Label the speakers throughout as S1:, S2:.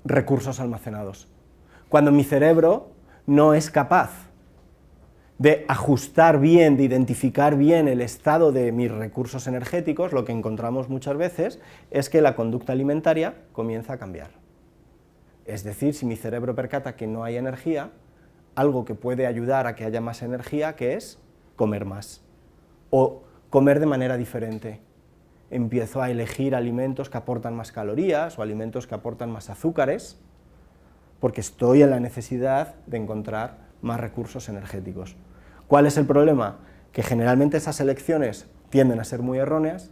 S1: recursos almacenados. Cuando mi cerebro no es capaz de ajustar bien, de identificar bien el estado de mis recursos energéticos, lo que encontramos muchas veces es que la conducta alimentaria comienza a cambiar. Es decir, si mi cerebro percata que no hay energía, algo que puede ayudar a que haya más energía, que es comer más, o comer de manera diferente. Empiezo a elegir alimentos que aportan más calorías, o alimentos que aportan más azúcares, porque estoy en la necesidad de encontrar más recursos energéticos. ¿Cuál es el problema? Que generalmente esas elecciones tienden a ser muy erróneas,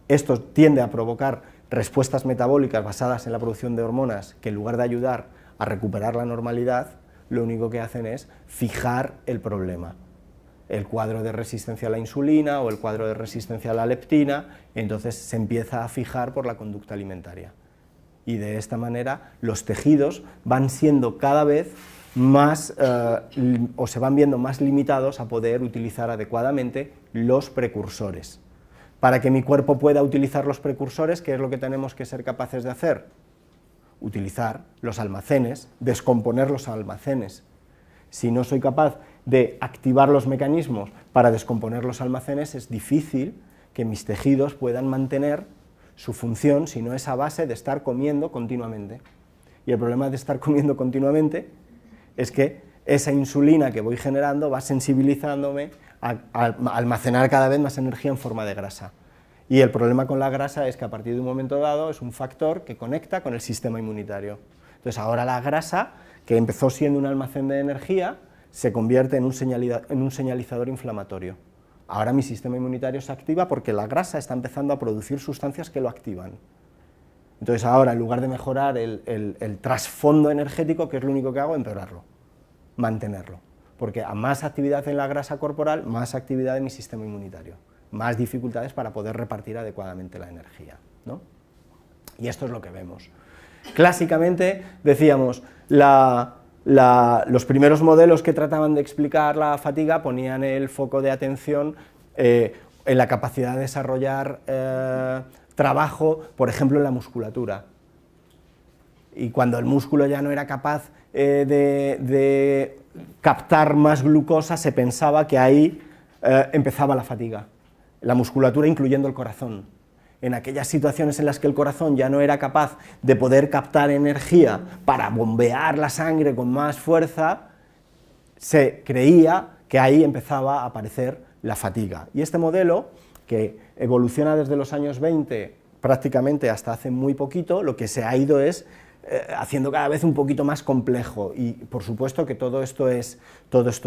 S1: esto tiende a provocar respuestas metabólicas basadas en la producción de hormonas que en lugar de ayudar a recuperar la normalidad, lo único que hacen es fijar el problema. El cuadro de resistencia a la insulina o el cuadro de resistencia a la leptina, entonces se empieza a fijar por la conducta alimentaria. Y de esta manera los tejidos van siendo cada vez más, o se van viendo más limitados a poder utilizar adecuadamente los precursores. Para que mi cuerpo pueda utilizar los precursores, ¿qué es lo que tenemos que ser capaces de hacer? Utilizar los almacenes, descomponer los almacenes. Si no soy capaz de activar los mecanismos para descomponer los almacenes, es difícil que mis tejidos puedan mantener su función, si no es a base de estar comiendo continuamente. Y el problema de estar comiendo continuamente es que esa insulina que voy generando va sensibilizándome a almacenar cada vez más energía en forma de grasa. Y el problema con la grasa es que a partir de un momento dado es un factor que conecta con el sistema inmunitario. Entonces ahora la grasa, que empezó siendo un almacén de energía, se convierte en un señalizador inflamatorio. Ahora mi sistema inmunitario se activa porque la grasa está empezando a producir sustancias que lo activan. Entonces ahora, en lugar de mejorar el trasfondo energético, ¿qué es lo único que hago? Empeorarlo, mantenerlo. Porque a más actividad en la grasa corporal, más actividad en mi sistema inmunitario, más dificultades para poder repartir adecuadamente la energía, ¿no? Y esto es lo que vemos. Clásicamente, decíamos, los primeros modelos que trataban de explicar la fatiga ponían el foco de atención en la capacidad de desarrollar trabajo, por ejemplo, en la musculatura. Y cuando el músculo ya no era capaz de captar más glucosa, se pensaba que ahí empezaba la fatiga. La musculatura incluyendo el corazón. En aquellas situaciones en las que el corazón ya no era capaz de poder captar energía para bombear la sangre con más fuerza, se creía que ahí empezaba a aparecer la fatiga. Y este modelo, que evoluciona desde los años 20 prácticamente hasta hace muy poquito, lo que se ha ido es haciendo cada vez un poquito más complejo, y por supuesto que todo esto es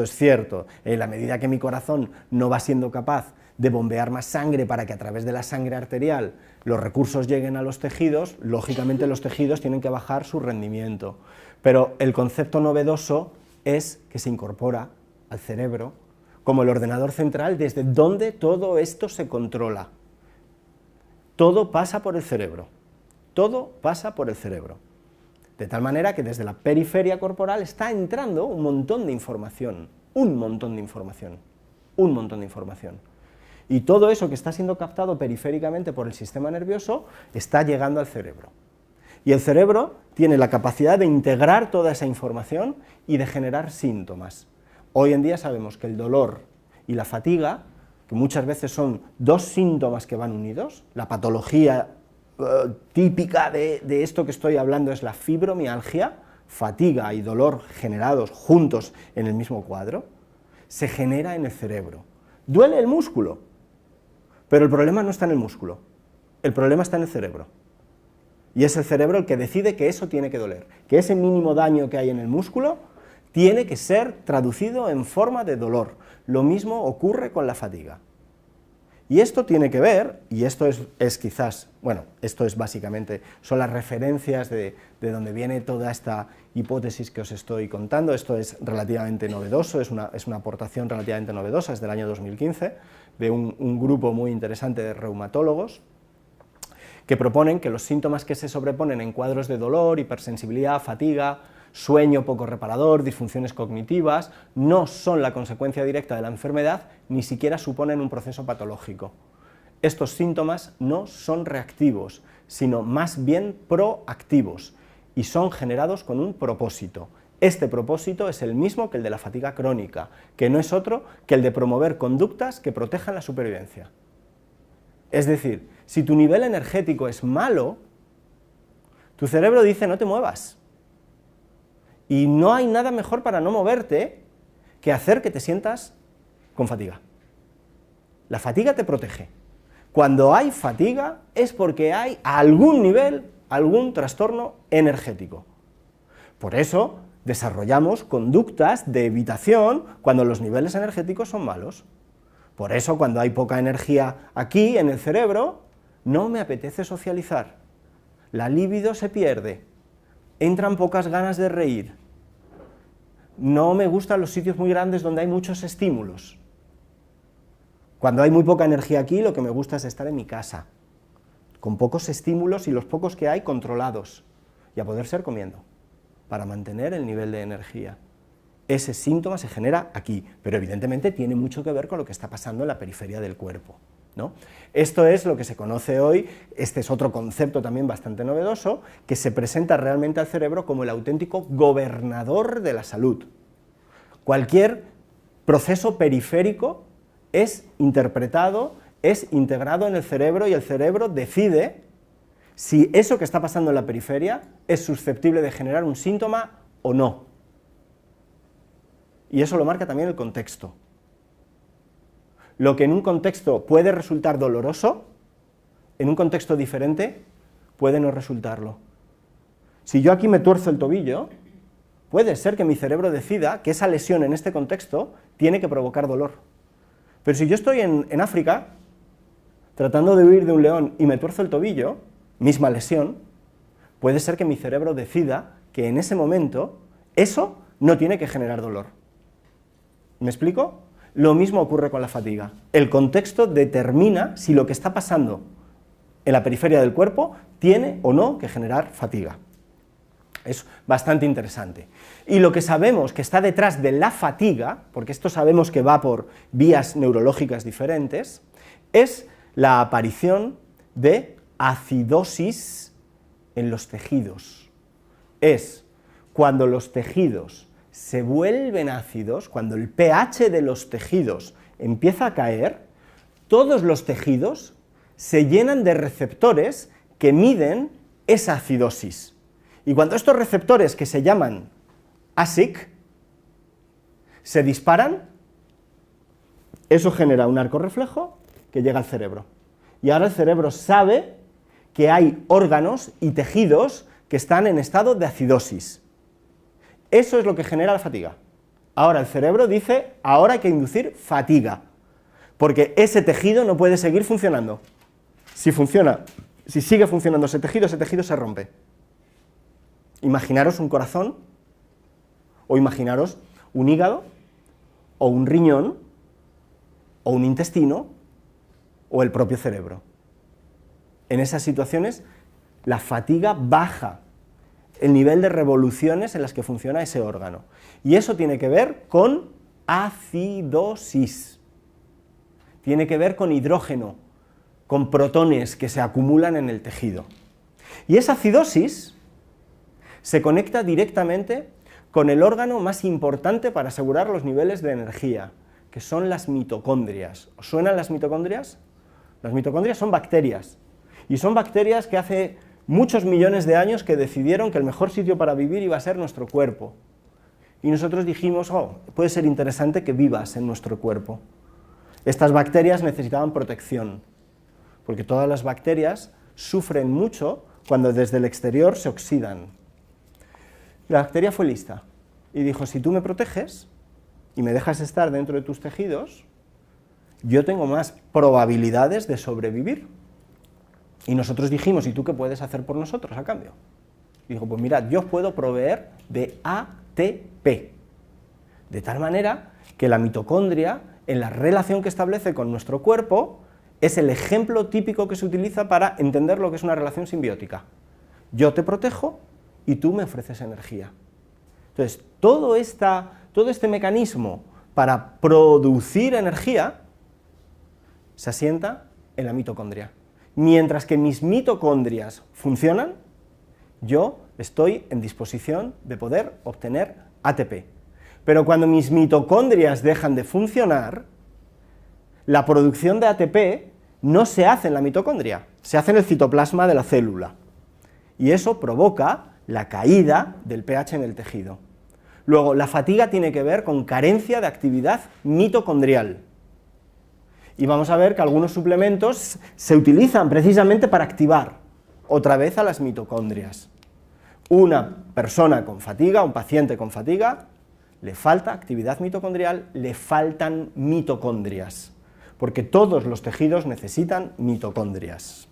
S1: cierto. En la medida que mi corazón no va siendo capaz de bombear más sangre para que a través de la sangre arterial los recursos lleguen a los tejidos, lógicamente los tejidos tienen que bajar su rendimiento. Pero el concepto novedoso es que se incorpora al cerebro como el ordenador central desde donde todo esto se controla. Todo pasa por el cerebro, todo pasa por el cerebro. De tal manera que desde la periferia corporal está entrando un montón de información, un montón de información. Y todo eso que está siendo captado periféricamente por el sistema nervioso está llegando al cerebro. Y el cerebro tiene la capacidad de integrar toda esa información y de generar síntomas. Hoy en día sabemos que el dolor y la fatiga, que muchas veces son dos síntomas que van unidos, la patología típica de esto que estoy hablando es la fibromialgia, fatiga y dolor generados juntos en el mismo cuadro, se genera en el cerebro. Duele el músculo, pero el problema no está en el músculo, el problema está en el cerebro. Y es el cerebro el que decide que eso tiene que doler, que ese mínimo daño que hay en el músculo tiene que ser traducido en forma de dolor. Lo mismo ocurre con la fatiga. Y esto tiene que ver, y esto es quizás, bueno, esto es básicamente, son las referencias de donde viene toda esta hipótesis que os estoy contando. Esto es relativamente novedoso, es una aportación relativamente novedosa, es del año 2015, de un grupo muy interesante de reumatólogos, que proponen que los síntomas que se sobreponen en cuadros de dolor, hipersensibilidad, fatiga, sueño poco reparador, disfunciones cognitivas, no son la consecuencia directa de la enfermedad, ni siquiera suponen un proceso patológico. estos síntomas no son reactivos, sino más bien proactivos, y son generados con un propósito. Este propósito es el mismo que el de la fatiga crónica, que no es otro que el de promover conductas que protejan la supervivencia. Es decir, si tu nivel energético es malo, tu cerebro dice no te muevas. Y no hay nada mejor para no moverte que hacer que te sientas con fatiga. La fatiga te protege. Cuando hay fatiga es porque hay a algún nivel, algún trastorno energético. Por eso desarrollamos conductas de evitación cuando los niveles energéticos son malos. Por eso cuando hay poca energía aquí en el cerebro, no me apetece socializar. La libido se pierde, entran pocas ganas de reír. No me gustan los sitios muy grandes donde hay muchos estímulos. Cuando hay muy poca energía aquí, lo que me gusta es estar en mi casa, con pocos estímulos y los pocos que hay controlados, y a poder ser comiendo, para mantener el nivel de energía. Ese síntoma se genera aquí, pero evidentemente tiene mucho que ver con lo que está pasando en la periferia del cuerpo, ¿no? Esto es lo que se conoce hoy, este es otro concepto también bastante novedoso, que se presenta realmente al cerebro como el auténtico gobernador de la salud. Cualquier proceso periférico es interpretado, es integrado en el cerebro y el cerebro decide si eso que está pasando en la periferia es susceptible de generar un síntoma o no. Y eso lo marca también el contexto. Lo que en un contexto puede resultar doloroso, en un contexto diferente puede no resultarlo. Si yo aquí me tuerzo el tobillo, puede ser que mi cerebro decida que esa lesión en este contexto tiene que provocar dolor. Pero si yo estoy en África, tratando de huir de un león y me tuerzo el tobillo, misma lesión, puede ser que mi cerebro decida que en ese momento eso no tiene que generar dolor. ¿Me explico? Lo mismo ocurre con la fatiga. El contexto determina si lo que está pasando en la periferia del cuerpo tiene o no que generar fatiga. Es bastante interesante. Y lo que sabemos que está detrás de la fatiga, porque esto sabemos que va por vías neurológicas diferentes, es la aparición de acidosis en los tejidos. Es cuando los tejidos se vuelven ácidos, cuando el pH de los tejidos empieza a caer, todos los tejidos se llenan de receptores que miden esa acidosis. Y cuando estos receptores, que se llaman ASIC, se disparan, eso genera un arco reflejo que llega al cerebro. Y ahora el cerebro sabe que hay órganos y tejidos que están en estado de acidosis. Eso es lo que genera la fatiga. Ahora el cerebro dice, ahora hay que inducir fatiga, porque ese tejido no puede seguir funcionando. Si sigue funcionando ese tejido se rompe. Imaginaros un corazón, o imaginaros un hígado, o un riñón, o un intestino, o el propio cerebro. En esas situaciones, la fatiga baja el nivel de revoluciones en las que funciona ese órgano. Y eso tiene que ver con acidosis. Tiene que ver con hidrógeno, con protones que se acumulan en el tejido. Y esa acidosis se conecta directamente con el órgano más importante para asegurar los niveles de energía, que son las mitocondrias. ¿Os suenan las mitocondrias? Las mitocondrias son bacterias, y son bacterias que hace muchos millones de años que decidieron que el mejor sitio para vivir iba a ser nuestro cuerpo. Y nosotros dijimos, puede ser interesante que vivas en nuestro cuerpo. Estas bacterias necesitaban protección, porque todas las bacterias sufren mucho cuando desde el exterior se oxidan. La bacteria fue lista y dijo, si tú me proteges y me dejas estar dentro de tus tejidos, yo tengo más probabilidades de sobrevivir. Y nosotros dijimos, ¿y tú qué puedes hacer por nosotros a cambio? Y dijo, pues mirad, yo os puedo proveer de ATP, de tal manera que la mitocondria, en la relación que establece con nuestro cuerpo, es el ejemplo típico que se utiliza para entender lo que es una relación simbiótica. Yo te protejo y tú me ofreces energía. Entonces, todo este mecanismo para producir energía se asienta en la mitocondria. Mientras que mis mitocondrias funcionan, yo estoy en disposición de poder obtener ATP. Pero cuando mis mitocondrias dejan de funcionar, la producción de ATP no se hace en la mitocondria, se hace en el citoplasma de la célula. Y eso provoca la caída del pH en el tejido. Luego, la fatiga tiene que ver con carencia de actividad mitocondrial. Y vamos a ver que algunos suplementos se utilizan precisamente para activar otra vez a las mitocondrias. Una persona con fatiga, un paciente con fatiga, le falta actividad mitocondrial, le faltan mitocondrias, porque todos los tejidos necesitan mitocondrias.